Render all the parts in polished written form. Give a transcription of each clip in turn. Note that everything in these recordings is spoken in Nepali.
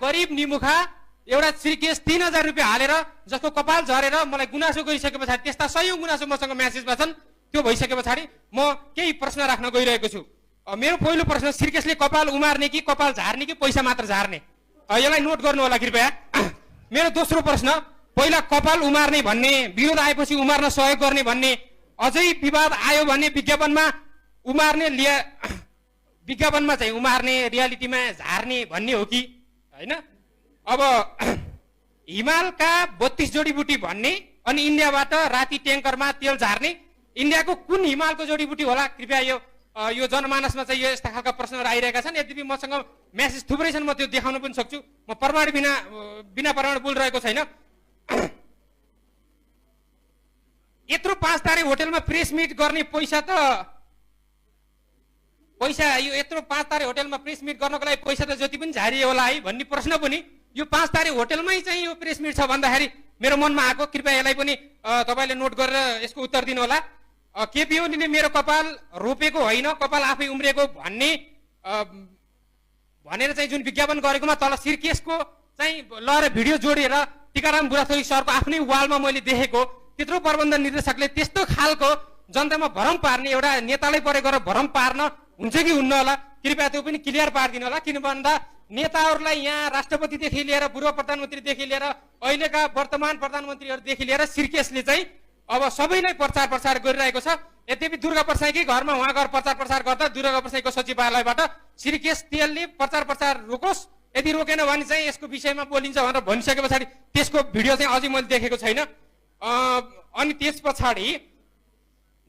गरिब निमुखा एउटा श्रीकेश 3000 रुपियाँ हालेर जसको कपाल झरेर मलाई गुनासो गरिसके पछाडि त्यस्ता सयौं गुनासो मसँग म्यासेजमा छन्। त्यो भइसके पछाडि म केही प्रश्न राख्न गइरहेको छु। मेरो पहिलो प्रश्न, श्रीकेशले कपाल उमार्ने कि कपाल झार्ने कि पैसा मात्र झार्ने? यसलाई नोट गर्नु होला कृपया। मेरो दोस्रो प्रश्न, पहिला कपाल उमार्ने भन्ने, विरोध आएपछि उमार्न सहयोग गर्ने भन्ने, अझै विवाद आयो भने विज्ञापनमा उमार्ने विज्ञापनमा चाहिँ उमार्ने, रियालिटीमा झार्ने भन्ने हो कि हैन? अब हिमालका 32 जडीबुटी भन्ने अनि इन्डियाबाट राति ट्याङ्करमा तेल झार्ने, इन्डियाको कुन हिमालको जडीबुटी होला? कृपया यो जनमानसमा चाहिँ यो यस्ता खालका प्रश्नहरू आइरहेका छन्। यद्यपि मसँग मेसेज थुप्रै छन्, म त्यो देखाउन पनि सक्छु। म प्रमाण बिना प्रमाण बोलिरहेको छैन। यत्रो 5 तारे होटलमा प्रेस मिट गर्ने पैसा यो यत्रो 5 तारे होटलमा प्रेस मिट गर्नको लागि पैसा त जति पनि झारियो होला है भन्ने प्रश्न पनि यो 5 तारे होटलमै चाहिँ यो प्रेस मिट छ भन्दाखेरि मेरो मनमा आएको। कृपया यसलाई पनि तपाईले नोट गरेर यसको उत्तर दिनु होला। केपी ओलीले मेरो कपाल रोपेको होइन, कपाल आफै उम्रेको भनेर चाहिँ जुन विज्ञापन गरेकोमा तल श्रीकेशको चाहिँ लहर भिडियो जोडेर टीकाराम बुढाथोकी सरको आफ्नै वालमा मैले देखेको। त्यत्रो प्रबन्ध निर्देशकले त्यस्तो खालको जनतामा भ्रम पार्ने, एउटा नेतालाई परे गरेर भ्रम पार्न हुन्छ कि हुन्न होला? कृपया त्यो पनि क्लियर पारिदिनु होला। किन भन्दा नेताहरूलाई यहाँ राष्ट्रपतिदेखि लिएर पूर्व प्रधानमन्त्रीदेखि लिएर अहिलेका वर्तमान प्रधानमन्त्रीहरूदेखि लिएर श्रीकेशले चाहिँ अब सबैलाई प्रचार गरिरहेको छ। यद्यपि दुर्गा प्रसाईकै घरमा उहाँ गएर प्रचार गर्दा दुर्गा प्रसाईको सचिवालयबाट श्रीकेश तेलले प्रचार रोकोस्, यदि रोकेन भने चाहिँ यसको विषयमा बोलिन्छ भनेर भनिसके पछाडि त्यसको भिडियो चाहिँ अझै मैले देखेको छैन। अनि त्यस पछाडि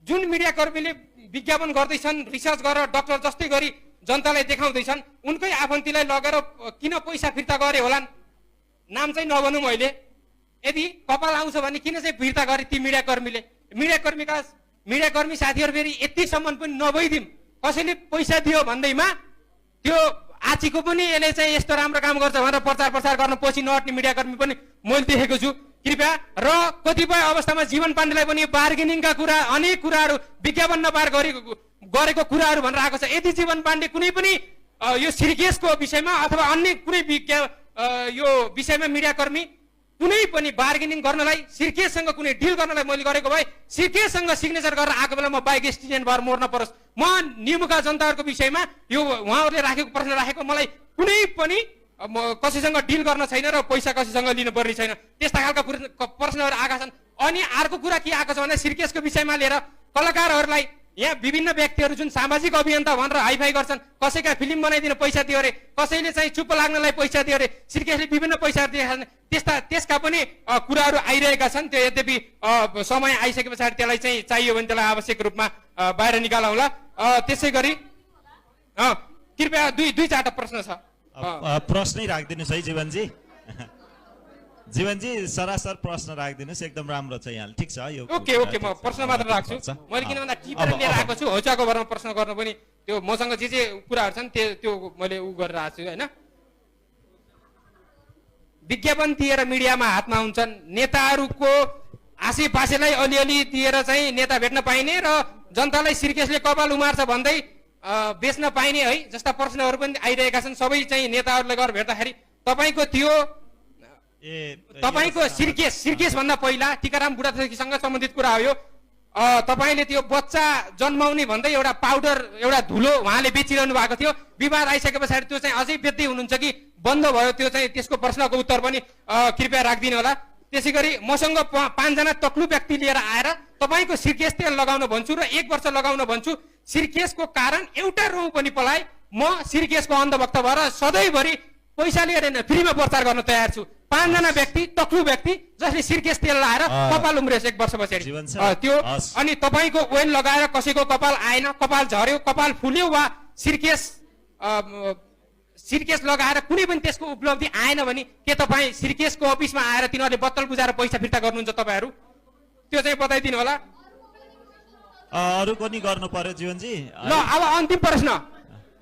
जुन मिडियाकर्मीले विज्ञापन गर्दैछन्, रिसर्च गरेर डक्टर जस्तै गरी जनतालाई देखाउँदैछन्, उनकै आफन्तीलाई लगेर किन पैसा फिर्ता गरे होलान्? नाम चाहिँ नभनौँ मैले। यदि कपाल आउँछ भने किन चाहिँ फिर्ता गरे ती मिडियाकर्मीले? मिडियाकर्मी साथीहरू फेरि यतिसम्म पनि नभइदिउँ, कसैले पैसा दियो भन्दैमा त्यो आचीको पनि यसले चाहिँ यस्तो राम्रो काम गर्छ भनेर प्रचार गर्न पछि नहट्ने मिडियाकर्मी पनि मैले देखेको छु। कृपया र कतिपय अवस्थामा जीवन पाण्डेलाई पनि बार्गेनिङका कुरा, अनेक कुराहरू विज्ञापन नपार गरेको कुराहरू भनेर आएको छ। यदि जीवन पाण्डे कुनै पनि यो श्रीकेशको विषयमा अथवा अन्य कुनै यो विषयमा मिडियाकर्मी कुनै पनि बार्गेनिङ गर्नलाई, श्रीकेशसँग कुनै डिल गर्नलाई मैले गरेको भए श्रीकेशसँग सिग्नेचर गरेर आएको बेला म बाइक एक्सिडेन्ट भएर मर्न परोस्। म निमुखा जनताहरूको विषयमा यो उहाँहरूले राखेको प्रश्न राखेको, मलाई कुनै पनि कसैसँग डिल गर्न छैन र पैसा कसैसँग लिनुपर्ने छैन। त्यस्ता खालका प्रश्नहरू आएका छन्। अनि अर्को कुरा के आएको छ भने श्रीकेशको विषयमा लिएर कलाकारहरूलाई यहाँ विभिन्न व्यक्तिहरू जुन सामाजिक अभियन्ता भनेर हाइफाई गर्छन्, कसैका फिल्म बनाइदिन पैसा दियो अरे, कसैले चाहिँ चुप्प लाग्नलाई पैसा दियो अरे, श्रीकेशले विभिन्न पैसाहरू दिएका छन्। त्यसका पनि कुराहरू आइरहेका छन्। त्यो यद्यपि समय आइसके पछाडि त्यसलाई चाहिँ चाहियो भने त्यसलाई आवश्यक रूपमा बाहिर निकाला होला। त्यसै गरी कृपया दुई चारवटा प्रश्न छ। प्रश्नै राखिदिनुहोस् है जीवनजी। जीवनजी सरासर प्रश्न राखिदिनुहोस्, एकदम राम्रो छ यहाँ। ठिक छ यो। ओके म प्रश्न मात्र राख्छु। मैले किन भन्दा टिपेर लिएर आएको छु, होचाको भरमा प्रश्न गर्न पनि त्यो मसँग जे कुराहरू छन् त्यो मैले गरेर आएको छु हैन। विज्ञापन दिएर मिडियामा हातमा हुन्छन्, नेताहरूको आसेपासेलाई अलिअलि दिएर चाहिँ नेता भेट्न पाइने र जनतालाई श्रीकेशले कपाल उमार्छ भन्दै बेच्न पाइने है जस्ता प्रश्नहरू पनि आइरहेका छन्। सबै चाहिँ नेताहरूले गएर भेट्दाखेरि तपाईको श्रीकेश भन्दा पहिला टीकाराम बुढाथोकीसँग सम्बन्धित कुरा हो यो। तपाईले त्यो बच्चा जन्माउने भन्दै एउटा पाउडर, एउटा धुलो उहाँले बेचिरहनु भएको थियो। विवाद आइसके पछाडि त्यो चाहिँ अझै बेच्दै हुनुहुन्छ कि बन्द भयो? त्यो चाहिँ त्यसको प्रश्नको उत्तर पनि कृपया राखिदिनु होला। त्यसै गरी मसँग 5 जना तक्लु व्यक्ति लिएर आएर तपाईको श्रीकेश तेल लगाउन भन्छु र 1 वर्ष लगाउन भन्छु, श्रीकेशको कारण एउटा रौँ पनि पलाए म श्रीकेशको अन्धभक्त भएर सधैँभरि पैसा लिएर फ्रीमा प्रचार गर्न तयार छु। 5 जना व्यक्ति, तक्लु व्यक्ति जसले श्रीकेश तेल लगाएर कपाल उम्रेछ 1 वर्ष पछाडि त्यो। अनि तपाईको ओइल लगाएर कसैको कपाल आएन, कपाल झर्यो, कपाल फुल्यो वा श्रीकेश लगाएर कुनै पनि त्यसको उपलब्धि आएन भने के तपाईँ श्रीकेशको अफिसमा आएर तिनीहरूले बत्तल बुझाएर पैसा फिर्ता गर्नुहुन्छ तपाईँहरू? त्यो चाहिँ बताइदिनु होला। अरु पनि गर्नु पर्यो जीवनजी। ल अब अन्तिम प्रश्न,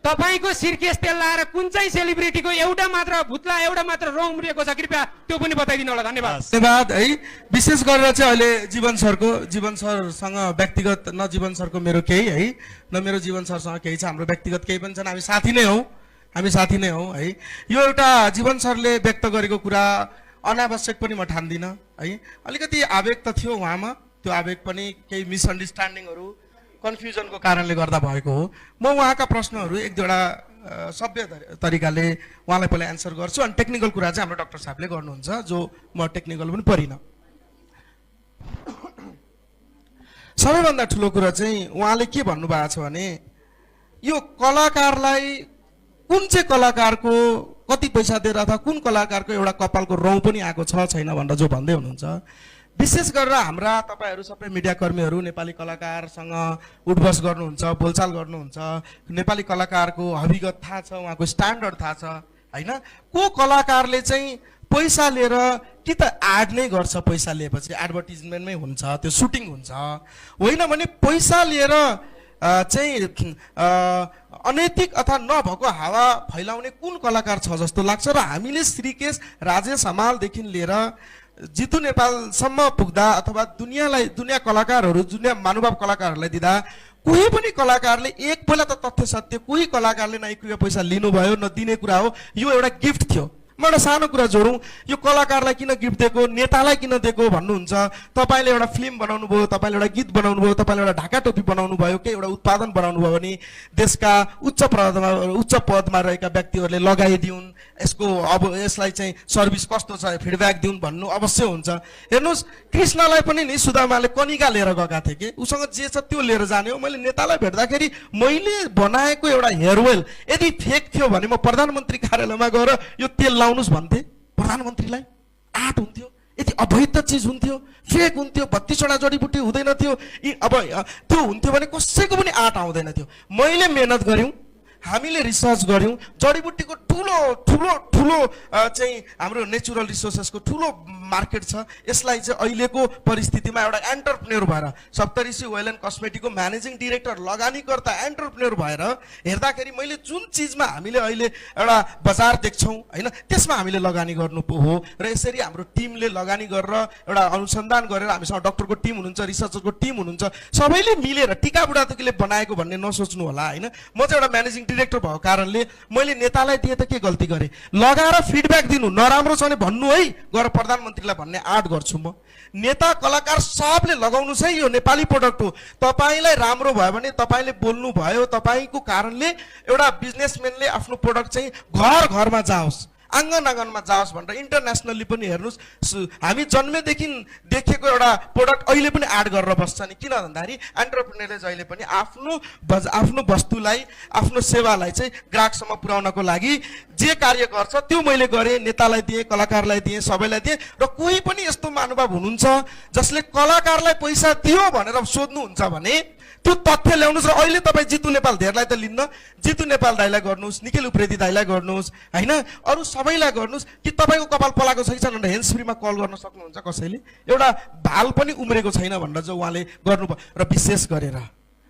तपाईको श्रीकेश तेल लाएर कुन चाहिँ सेलिब्रिटीको एउटा मात्र भुत्ला, एउटा मात्र रौँ उम्रिएको छ? कृपया त्यो पनि बताइदिनु होला। धन्यवाद है। विशेष गरेर चाहिँ अहिले जीवन सरसँग व्यक्तिगत, न जीवन सरको मेरो केही है, न मेरो जीवन सरसँग केही छ, हाम्रो व्यक्तिगत केही पनि छैन, हामी साथी नै हौ। हामी साथी नै हौ है। यो एउटा जीवन सरले व्यक्त गरेको कुरा अनावश्यक पनि म ठान्दिनँ है। अलिकति आवेग त थियो उहाँमा, त्यो आवेग पनि केही मिसअन्डरस्ट्यान्डिङहरू कन्फ्युजनको कारणले गर्दा भएको हो। म उहाँका प्रश्नहरू एक दुईवटा सभ्य तरिकाले उहाँलाई पहिला एन्सर गर्छु, अनि टेक्निकल कुरा चाहिँ हाम्रो डाक्टर साहबले गर्नुहुन्छ, जो म टेक्निकल पनि परिनँ। सबैभन्दा ठुलो कुरा चाहिँ उहाँले के भन्नुभएको छ भने यो कलाकारलाई कुन चाहिँ कलाकारको कति पैसा दिएर अथवा कुन कलाकारको एउटा कपालको रौँ पनि आएको छ छैन भनेर जो भन्दै हुनुहुन्छ, विशेष गरेर हाम्रा तपाईँहरू सबै मिडिया कर्मीहरू नेपाली कलाकारसँग उठबस गर्नुहुन्छ, बोलचाल गर्नुहुन्छ, नेपाली कलाकारको हविगत थाहा छ, उहाँको स्ट्यान्डर्ड थाहा छ होइन। को कलाकारले चाहिँ पैसा लिएर कि त एड नै गर्छ, पैसा लिएपछि एडभर्टिजमेन्टमै हुन्छ, त्यो सुटिङ हुन्छ, होइन भने पैसा लिएर चाहिँ अनैतिक अथवा नभएको हावा फैलाउने कुन कलाकार छ जस्तो लाग्छ। र हामीले श्रीकेश राजेश हमालदेखि लिएर जितु नेपालसम्म पुग्दा अथवा दुनियाँ कलाकारहरू, दुनियाँ महानुभाव कलाकारहरूलाई दिँदा कोही पनि कलाकारले एक पहिला त तथ्य सत्य कोही कलाकारले न 1 रुपैयाँ पैसा लिनुभयो न दिने कुरा हो, यो एउटा गिफ्ट थियो। म एउटा सानो कुरा जोडौँ, यो कलाकारलाई किन गिफ्ट दिएको, नेतालाई किन दिएको भन्नुहुन्छ। तपाईँले एउटा फिल्म बनाउनु भयो, तपाईँले एउटा गीत बनाउनु भयो, तपाईँले एउटा ढाका टोपी बनाउनु भयो, के एउटा उत्पादन बनाउनु भयो भने देशका उच्च पदमा रहेका व्यक्तिहरूले लगाइदिउन्, यसको अब यसलाई चाहिँ सर्भिस कस्तो छ फिडब्याक दिउन् भन्नु अवश्य हुन्छ। हेर्नुहोस्, कृष्णलाई पनि नि सुदामाले कनिका लिएर गएका थिए कि उसँग जे छ त्यो लिएर जाने हो। मैले नेतालाई भेट्दाखेरि मैले बनाएको एउटा हेयर ओइल यदि फेक थियो भने म प्रधानमन्त्री कार्यालयमा गएर यो तेल लाउनुस् भन्थे, प्रधानमन्त्रीलाई आँट हुन्थ्यो। यदि अवैध चिज हुन्थ्यो, फेक हुन्थ्यो, 32वटा जडीबुटी हुँदैन थियो, अब त्यो हुन्थ्यो भने कसैको पनि आँट आउँदैन थियो। मैले मेहनत गऱ्यौँ, हामीले रिसर्च गऱ्यौँ, जडीबुटीको ठुलो ठुलो ठुलो चाहिँ हाम्रो नेचुरल रिसोर्सेसको ठुलो मार्केट छ। यसलाई चाहिँ अहिलेको परिस्थितिमा एउटा एन्टरप्रेन्योर भएर सप्तऋषि ओइल एन्ड कस्मेटिकको म्यानेजिङ डिरेक्टर, लगानीकर्ता, एन्टरप्रेन्योर भएर हेर्दाखेरि मैले जुन चिजमा हामीले अहिले एउटा बजार देख्छौँ होइन, त्यसमा हामीले लगानी गर्नु हो। र यसरी हाम्रो टिमले लगानी गरेर एउटा अनुसन्धान गरेर, हामीसँग डक्टरको टिम हुनुहुन्छ, रिसर्चरको टिम हुनुहुन्छ, सबैले मिलेर टिका बुढाथोकीले बनाएको भन्ने नसोच्नु होला होइन। म चाहिँ एउटा म्यानेजिङ डिरेक्टर भएको कारणले मैले नेतालाई दिए त के गल्ती गरेँ, लगाएर फिडब्याक दिनु, नराम्रो छ भने भन्नु है, गएर प्रधानमन्त्रीलाई भन्ने आँट गर्छु म। नेता कलाकार सबले लगाउनुहोस् है, यो नेपाली प्रडक्ट हो, तपाईँलाई राम्रो भयो भने तपाईँले बोल्नु भयो, तपाईँको कारणले एउटा बिजनेसम्यानले आफ्नो प्रडक्ट चाहिँ घर घरमा जाओस्, आँगन आँगनमा जाओस् भनेर इन्टरनेसनल्ली पनि हेर्नुहोस्। हामी जन्मेदेखि देखेको एउटा प्रडक्ट अहिले पनि एड गरेर बस्छ नि, किन भन्दाखेरि एन्टरप्रेन्योरले जहिले पनि आफ्नो वस्तुलाई, आफ्नो सेवालाई चाहिँ ग्राहकसम्म पुर्याउनको लागि जे कार्य गर्छ त्यो मैले गरेँ, नेतालाई दिएँ, कलाकारलाई दिएँ, सबैलाई दिएँ। र कोही पनि यस्तो महानुभाव हुनुहुन्छ जसले कलाकारलाई पैसा दियो भनेर सोध्नुहुन्छ भने त्यो तथ्य ल्याउनुहोस्। र अहिले तपाईँ जितु नेपाल धेरलाई त लिन्न, जितु नेपाल दाइलाई गर्नुहोस्, निखिल उप्रेती दाइलाई गर्नुहोस् होइन, अरू सबैलाई गर्नुहोस् कि तपाईँको कपाल पलाएको छैन भनेर हेन्ड्स फ्रीमा कल गर्न सक्नुहुन्छ कसैले, एउटा भाल पनि उम्रेको छैन भनेर जो उहाँले गर्नुभयो। र विशेष गरेर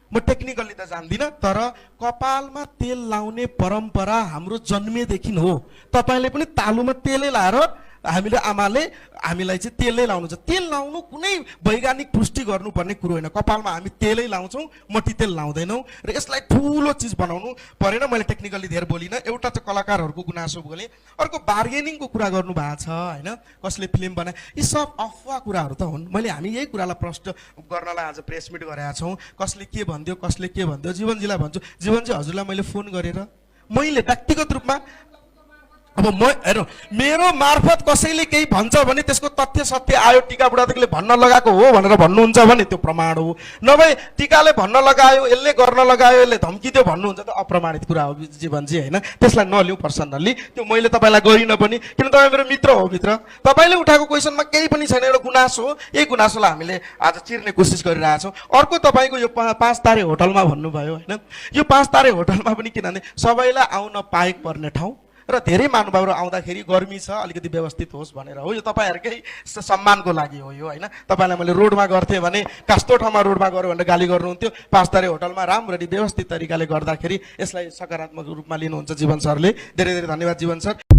म टेक्निकली त जान्दिनँ, तर कपालमा तेल लाउने परम्परा हाम्रो जन्मेदेखि हो। तपाईँले पनि तालुमा तेलै लाएर हामीले आमाले हामीलाई चाहिँ तेलै लाउनु छ। तेल लाउनु कुनै वैज्ञानिक पुष्टि गर्नुपर्ने कुरो होइन, कपालमा हामी तेलै लाउँछौँ, मट्टी तेल लाउँदैनौँ। र यसलाई ठुलो चिज बनाउनु परेन। मैले टेक्निकली धेरै बोलिनँ, एउटा चाहिँ कलाकारहरूको गुनासो बोलेँ, अर्को बार्गेनिङको कुरा गर्नु भएको छ होइन, कसले फिल्म बनाए, यी सब अफवाह कुराहरू त हुन्। हामी यही कुरालाई प्रश्न गर्नलाई आज प्रेस मिट गरेका छौँ। कसले के भन्दियो, कसले के भन्दियो, जीवनजीलाई भन्छु, जीवनजी हजुरलाई मैले फोन गरेर मैले व्यक्तिगत रूपमा अब म हेर्नु, मेरो मार्फत कसैले केही भन्छ भने त्यसको तथ्य सत्य आयो, टिका बुढाथोकीले भन्न लगाएको हो भनेर भन्नुहुन्छ भने त्यो प्रमाण हो, नभए टिकाले भन्न लगायो, यसले गर्न लगायो, यसले धम्की दियो भन्नुहुन्छ त अप्रमाणित कुरा हो जीवनजी होइन। त्यसलाई नलिउँ पर्सनल्ली, त्यो मैले तपाईँलाई गरिनँ पनि, किन तपाईँ मेरो मित्र हो। मित्र तपाईँले उठाएको क्वेसनमा केही पनि छैन, एउटा गुनासो हो। यही गुनासोलाई हामीले आज चिर्ने कोसिस गरिरहेछौँ। अर्को तपाईँको यो 5 तारे होटलमा भन्नुभयो होइन, यो 5 तारे होटलमा पनि किनभने सबैलाई आउन पाएक पर्ने ठाउँ र धेरै महानुभावहरू आउँदाखेरि गर्मी छ, अलिकति व्यवस्थित होस् भनेर हो। यो तपाईँहरूकै सम्मानको लागि हो यो होइन। तपाईँलाई मैले रोडमा गर्थेँ भने कास्तो ठाउँमा रोडमा गऱ्यो भनेर गाली गर्नुहुन्थ्यो, 5 तारे होटलमा राम्ररी व्यवस्थित तरिकाले गर्दाखेरि यसलाई सकारात्मक रूपमा लिनुहुन्छ जीवन सरले। धेरै धेरै धन्यवाद जीवन सर।